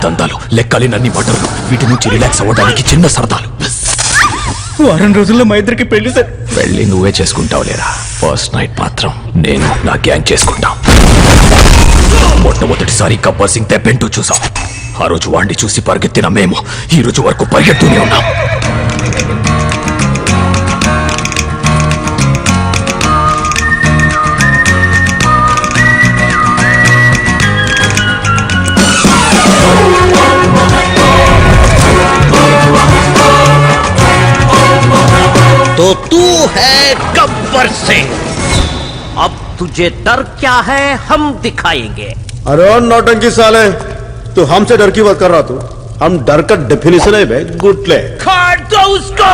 దందాలు, లెక్కలేనన్ని మటర్లు, వీటి నుంచి రిలాక్స్ అవ్వడానికి చిన్న సరదాలు. వారం రోజుల్లో మా ఇద్దరికి పెళ్లి సార్. పెళ్లి నువ్వే చేసుకుంటావు లేరా, ఫస్ట్ నైట్ మాత్రం నేను నా గ్యాంగ్ చేసుకుంటాం. మొట్టమొదటిసారి గబ్బర్ సింగ్ తెప్పెంటూ చూసాం. ఆ రోజు వాడిని చూసి పరిగెత్తిన మేము ఈ రోజు వరకు పరిగెత్తూనే ఉన్నాం. तो तू है गब्बर सिंह, अब तुझे डर क्या है हम दिखाएंगे। अरे नौटंकी साले, तू हमसे डर की बात कर रहा तू? हम डर का डेफिनेशन है बे गुटले। काट दो उसको।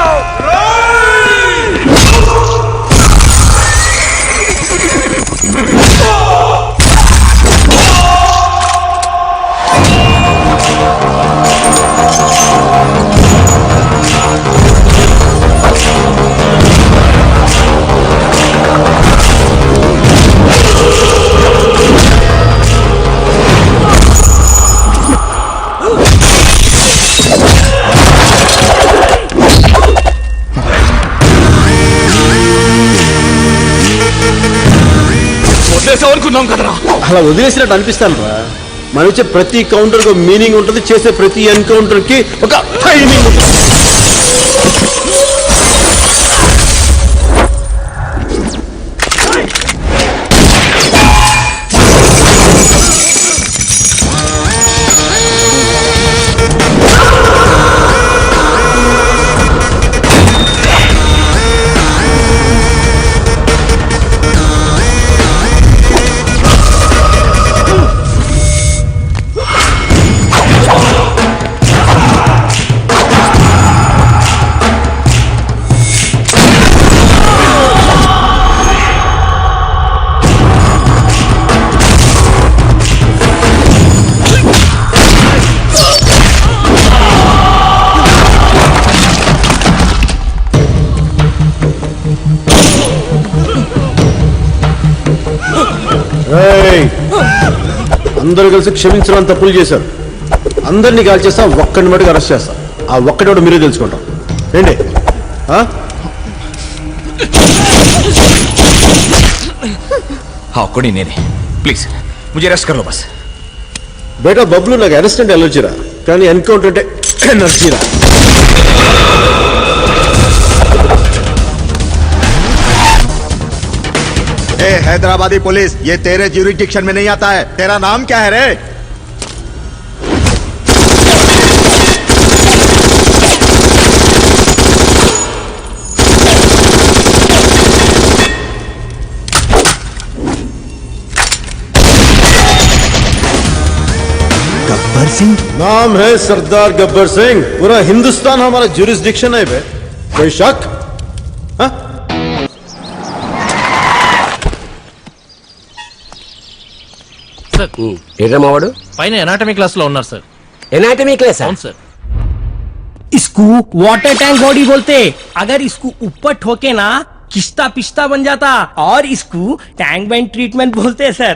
అనుకున్నాం కదరా, అలా వదిలేసినట్టు అనిపిస్తాను రా. మనం ఇచ్చే ప్రతి కౌంటర్ కు మీనింగ్ ఉంటుంది, చేసే ప్రతి ఎన్కౌంటర్ కి ఒక టైమింగ్ ఉంటుంది. అందరూ కలిసి క్షమించడానికి తప్పులు చేశారు. అందరినీ కాల్చేస్తా, ఒక్కడిని మటుకు అరెస్ట్ చేస్తా. ఆ ఒక్కటి కూడా మీరే తెలుసుకుంటాం. ఏంటి ఒక్కడి నేనే. ప్లీజ్ ముझे అరెస్ట్ కర్ లో బస్. బేటా బబ్లు, నాకు అరెస్ట్ అంటే ఎలర్జీరా, కానీ ఎన్కౌంటర్ అంటే ఎనర్జీరా. ए हैदराबादी पुलिस, ये तेरे ज्यूरिडिक्शन में नहीं आता है। तेरा नाम क्या है रे? गब्बर सिंह नाम है, सरदार गब्बर सिंह। पूरा हिंदुस्तान हमारा ज्यूरिडिक्शन है बे, कोई शक? हाँ? వాడు పైన ఎనాటమీ క్లాస్ లో ఉన్నారు సార్. एनाटॉमी क्लास అవును సార్. इसको वाटर टैंक बॉडी बोलते। अगर इसको ऊपर ठोके ना किस्ता पिस्ता बन जाता, और इसको टैंक बैंड ट्रीटमेंट बोलते सर।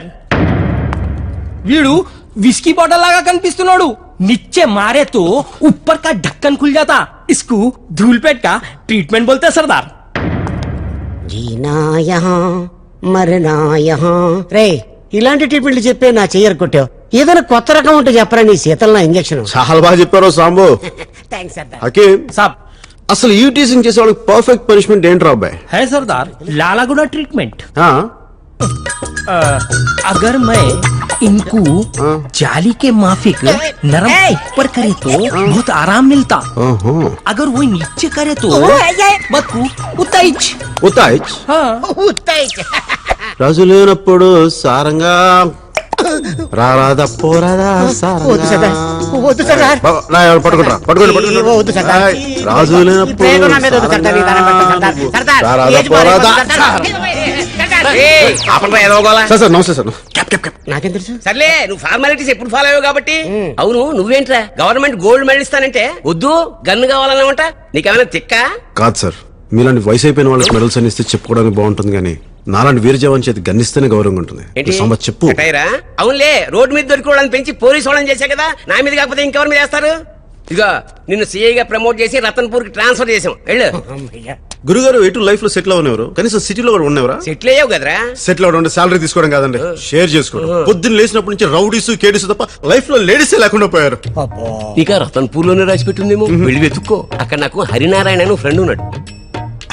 वीडू विस्की बॉटल लागा कनिपिस्तुन्नाडु, नीचे मारे तो ऊपर का ढक्कन खुल जाता। इसको धूलपेट का ट्रीटमेंट बोलते सरदार। जीना यहाँ मरना यहाँ रे, ఇలాంటి ట్రీట్మెంట్లు చెప్పే నా చెయ్యరు కొట్టావు. ఏదైనా కొత్త రకం ఉంటే చెప్పరా నీ శీతల ఇంజక్షన్. చాలా బాగా చెప్పారు సాంబు. థ్యాంక్స్ సర్దార్. హకీం साहब అసలు ఈ టీచింగ్ చేసే వాళ్ళకి పర్ఫెక్ట్ పనిష్మెంట్ ఏంట్రా అబ్బాయి? है सरदार, लालागुड़ा ट्रीटमेंट। ఆ? अगर मैं इनको जाली के माफिक नरम ऊपर करे तो बहुत आराम मिलता। ఓహో. अगर वो नीचे करे तो बतू उताइच। ఉతాయిచ్. हाँ రాజు లేనప్పుడు సారంగా రారాదా పోరాదా వద్దు సర్దార్, వద్దు సర్దార్. పట్టుకుంటా వద్దు సర్దార్. రాజు లేనప్పుడు ప్రేమ నా మీద వద్దు సర్దార్, నీ దండం పెడతా సర్దార్. సర్దార్, రారాదా ఏజ్ పోరాదా. మారిపోతుంది సర్దార్. సార్ సార్ నమస్తే సార్. నాకేం తెలుసు? సర్లే, నువ్వు ఫార్మాలిటీస్ ఎప్పుడు ఫాలో అయ్యావు కాబట్టి. అవును, నువ్వేంట్రా గవర్నమెంట్ గోల్డ్ మెడల్ ఇస్తానంటే వద్దు, గన్ను కావాలన్నమాట. నీకేమైనా తిక్క? కాదు సార్, మీలాంటి వయసు అయిపోయిన వాళ్ళకి మెడల్స్ అని ఇస్తే చెప్పుకోవడానికి బాగుంటుంది, కానీ నాలాంటి వీర జవాన్ చేతి గన్నిస్తేనే గౌరవంగా ఉంటుంది ఏంటి సాంబా చెప్పు. ఎటైరా? అవునులే, రోడ్డు మీద దొరికి పెంచి పోలీసు వాళ్ళని చేశా కదా, నా మీద కాకపోతే ఇంకెవరి మీద వేస్తారు? ఇదిగో నిన్ను సిఐగా ప్రమోట్ చేసి రతన్పూర్ కి ట్రాన్స్ఫర్ చేసాం. వెళ్ళు. గురుగారు ఎటు లైఫ్ లో సెటిల్ అవ్వనివ్వరు, కనీసం సిటీలో కూడా ఉన్నవరా? సెటిల్ అయ్యావు కదరా. సెటిల్ అవడం అంటే సాలరీ తీసుకోవడం కాదండి, షేర్ చేసుకోవడం. పొద్దున్న లేచినప్పటి నుంచి రౌడీస్ కేడీస్ తప్ప లైఫ్ లో లేడీసే లేకుండా పోయారు. ఇక రతన్పూర్ లోనే రాసి పెట్టిందేమో, వెళ్ళి వెతుక్కో. అక్కడ నాకు హరినారాయణ అని ఫ్రెండ్ ఉన్నాడు.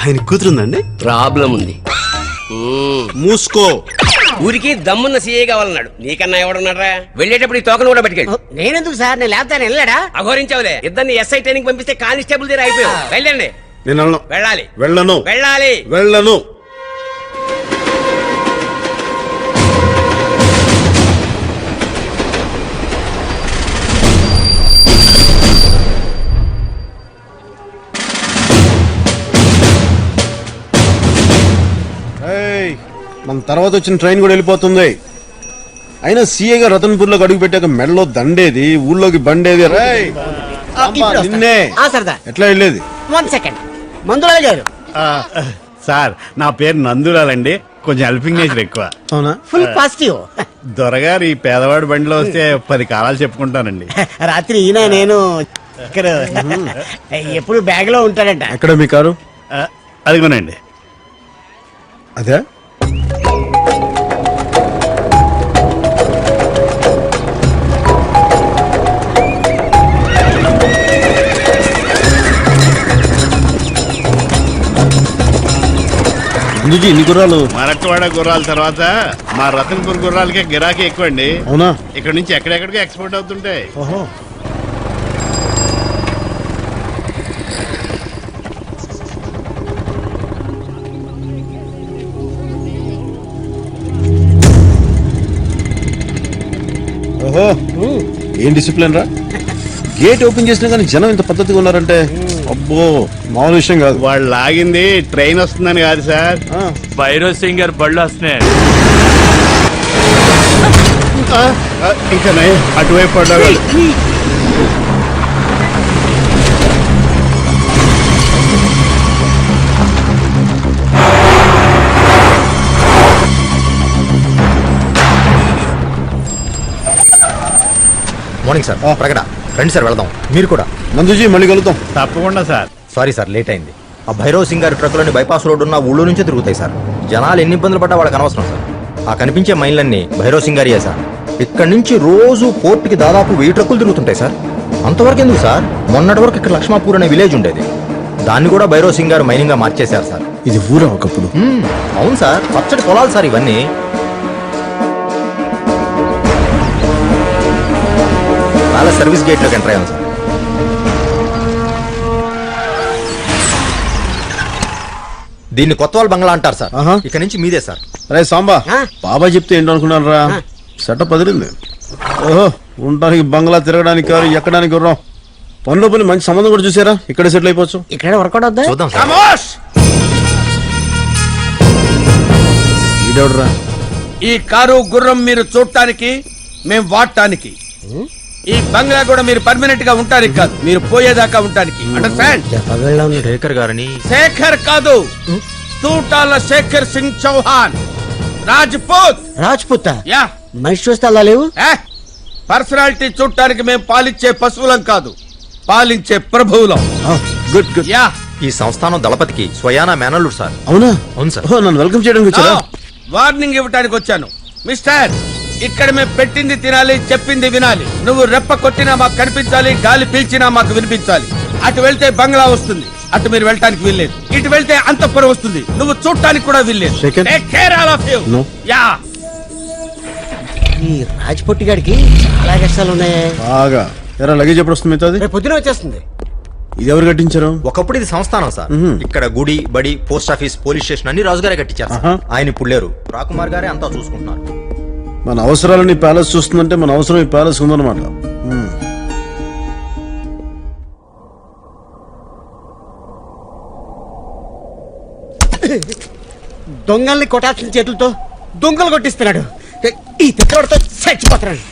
ఆయన కూతురుందండి? ప్రాబ్లం ఉంది. మూసుకో. ఊరికి దమ్మున్న సీఏ కావాలన్నాడు. నీకన్నా ఎవడున్నారా? వెళ్ళేటప్పుడు ఈ తోకను కూడా పట్టుకెళ్ళి. నేనెందుకు సార్, నేను లేకపోతే వెళ్ళాడా? అఘోరించావులే. ఇద్దరిని ఎస్ఐ ట్రైనింగ్ పంపిస్తే కానిస్టేబుల్ దగ్గర అయిపోయావు. వెళ్ళండి. నేను వెళ్ళను. వెళ్ళాలి. వెళ్ళను. వెళ్ళాలి. వెళ్ళను. మన తర్వాత వచ్చిన ట్రైన్ కూడా వెళ్ళిపోతుంది. అయినా సీఏగా రతన్పూర్ లోకి అడుగు పెట్టాక మెడలో దండేది, ఊళ్ళోకి బండేది. నిన్నే ఎట్లా వెళ్ళేది? 1 సెకండ్. మందురాలు గారు, సార్ నా పేరు నందులాలండి, కొంచెం హెల్పింగ్ నేచర్ ఎక్కువ. అవునా? Full positive. దొరగారు ఈ పేదవాడి బండిలో వస్తే 10 కాలాలు చెప్పుకుంటానండి. రాత్రి ఈయన నేను ఇక్కడ ఎప్పుడు బ్యాగ్ లో ఉంటాడంట. ఎక్కడ మీ కారు? అదిగోనండి. అదే ఇన్ని గుర్రాలు? మరట్వాడ గుర్రాల తర్వాత మా రతన్పూర్ గుర్రాలకే గిరాకీ ఎక్కువ అండి. అవునా? ఇక్కడ నుంచి ఎక్కడెక్కడికి ఎక్స్పోర్ట్ అవుతుంటాయి. ఓహో. ఓహో, ఏం డిసిప్లిన్ రా. గేట్ ఓపెన్ చేసినా కానీ జనం ఇంత పద్ధతిగా ఉన్నారంటే అబ్బో మామూలు విషయం కాదు. వాళ్ళు లాగింది ట్రైన్ వస్తుందని కాదు సార్, భైరవ్ సింగర్ బళ్ళు వస్తున్నాయి. ఇంకా అటువైపు పడ్డా. Morning sir. ప్రగడ రండి సార్, వెళదాం. మీరు కూడా. నందుజీ మళ్ళీ కలుద్దాం. తప్పకుండా సార్. సారీ సార్, లేట్ అయింది. ఆ భైరవ్ సింగ్ గారి ట్రక్కులన్నీ బైపాస్ రోడ్ ఉన్న ఊళ్ళో నుంచే తిరుగుతాయి సార్. జనాలు ఎన్ని ఇబ్బందులు పడ్డా వాళ్ళకి అనవసరం సార్. ఆ కనిపించే మైన్లన్నీ భైరవ్ సింగ్ గారియే సార్. ఇక్కడ నుంచి రోజు పోర్టుకి దాదాపు 1000 ట్రక్కులు తిరుగుతుంటాయి సార్. అంతవరకు ఎందుకు సార్, మొన్నటి వరకు ఇక్కడ లక్ష్మాపూర్ అనే విలేజ్ ఉండేది, దాన్ని కూడా భైరవ్ సింగ్ గారు మైనింగ్ గా మార్చేశారు సార్. ఇది ఊరా ఒకప్పుడు? అవును సార్, పచ్చడి పొలాలు సార్ ఇవన్నీ. చాలా సర్వీస్ గేట్ లోకి ఎంటర్ అయ్యాం సార్. దీన్ని కొత్తవాళ్ళ బంగ్లా అంటారు సార్. ఇక్కడ నుంచి మీదే సార్. అరే సాంబా, బాబా చెప్తే ఏంటో అనుకున్నాను రా, సెటప్ అదిరింది. ఓహో, ఉండడానికి బంగ్లా, తిరగడానికి కారు, ఎక్కడానికి గుర్రం. పనిలో పని మంచి సంబంధం కూడా చూసారా, ఇక్కడే సెటిల్ అయిపోవచ్చు. ఇక్కడ వర్కౌట్ అవుద్దా? చూద్దాం సార్. ఈడెవడరా? ఈ కారు గుర్రం మీరు చూడటానికి, మేము వాడటానికి. ఈ బంగ్లా కూడా మీరు పర్మనెంట్ గా ఉంటానికి కాదు, మీరు పోయేదాకా ఉంటానికి. అండర్స్టాండ్? శేఖర్ గారని. శేఖర్ కాదు, తూటాల శేఖర్ సింగ్ చౌహాన్, రాజ్పూత్. రాజ్పుత్ యా. మనిషి చూస్తే అలా లేవు. పర్సనాలిటీ చూడటానికి మేము పాలించే పశువులం కాదు, పాలించే ప్రభువులం. Good good. యా. ఈ సంస్థానం దళపతికి స్వయానా మేనల్లుడు సార్. అవునా? అవును సార్. ఓహో, నన్ను వెల్కమ్ చేయడానికి వచ్చారా? వార్నింగ్ ఇవ్వటానికి వచ్చాను. మిస్టర్, ఇక్కడ మేము పెట్టింది తినాలి, చెప్పింది వినాలి. నువ్వు రెప్ప కొట్టినా మాకు కనిపించాలి, గాలి పీల్చినా మాకు వినిపించాలి. అటు వెళ్తే బంగ్లా వస్తుంది, అటు మీరు వెళ్ళటానికి వీల్లేదు. ఇటు వెళ్తే అంతఃపురం వస్తుంది, నువ్వు చూడటానికి కూడా వీల్లేదు. Second. Take care all of you. No. Yeah. ఈ రాజ్పొట్టి గారికి చాలా కష్టాలు ఉన్నాయే. బాగా. ఎరా లగేజ్ ఎప్పుడు వస్తుంది మిగతాది? రేపు పొద్దున వచ్చేస్తుంది. ఇది ఎవరు కట్టించారు? ఒకప్పుడు ఇది సంస్థానం సార్. ఇక్కడ గుడి, బడి, పోస్ట్ ఆఫీస్, పోలీస్ స్టేషన్ అన్ని రాజుగారే కట్టించారు సార్. ఆయన ఇప్పుడు లేరు, రాకుమార్ గారే అంతా చూసుకుంటున్నారు. మన అవసరాలని ప్యాలెస్ చూస్తుందంటే మన అవసరం ఈ ప్యాలెస్ ఉందన్నమాట. దొంగల్ని కొట్టాల్సిన చేతులతో దొంగలు కొట్టిస్తున్నాడు. ఈ తిట్టోడితో చచ్చిపోతున్నాడు.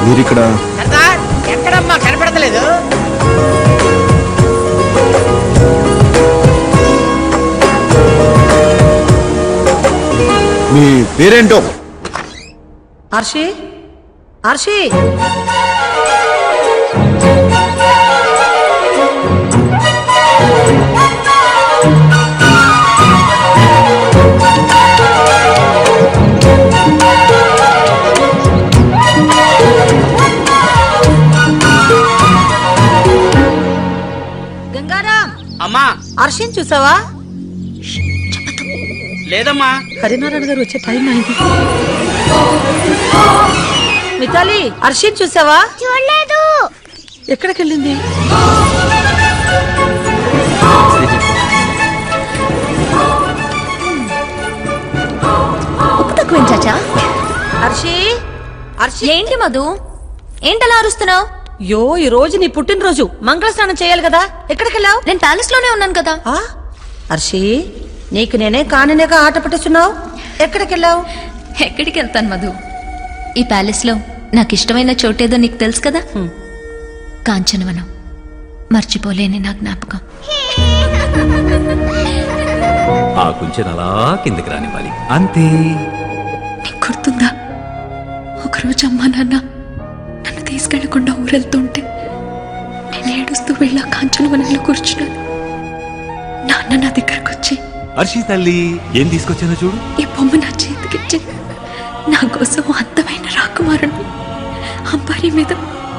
మీరిక్కడ సర్దార్ ఎక్కడమ్మా కనపడతలేదు. మీ పేరేంటో? హర్షి హర్షి గంగారాం, అమ్మా హర్షిని చూసావా? లేదమ్మా. హరినారాయణ గారు వచ్చే టైం అయింది. మితాలి, హర్షిని చూసావా? చూడలేదు. ఎక్కడికి వెళ్ళింది? ఉప్పు తక్కువేం చాచా? హర్షి హర్షి, ఏంటి మధు, ఏంటలా అరుస్తున్నావు? యో, ఈ రోజు నీ పుట్టినరోజు, మంగళ స్నానం చేయాలి కదా. ఎక్కడికి వెళ్ళావు? నేను ప్యాలెస్ లోనే ఉన్నాను కదా. హర్షి, నీకు నేనే కాననేగా ఆట పట్టిస్తున్నావు. ఎక్కడికి వెళ్ళావు? ఎక్కడికి వెళ్తాను మధు, ఈ ప్యాలెస్ లో నాకు ఇష్టమైన చోటేదో నీకు తెలుసు కదా. కాంచనవనం, మర్చిపోలేని నా జ్ఞాపకం. ఆ కుంచెను అలా కిందకి రానివ్వాలి, అంతే. నీకు గుర్తుందా, ఒకరోజు అమ్మా నాన్న నన్ను తీసుకెళ్లకుండా ఊరెళ్తుంటే నేను ఏడుస్తూ వెళ్ళా కాంచనవనంలో కూర్చున్నాను. నాన్న నా దగ్గరకు వచ్చి, హర్షి తల్లి, ఏం తీసుకొచ్చానో చూడు. ఈ బొమ్మ నా చేతికిచ్చి, నా కోసం అందమైన రాకుమారుని అంబారీ మీద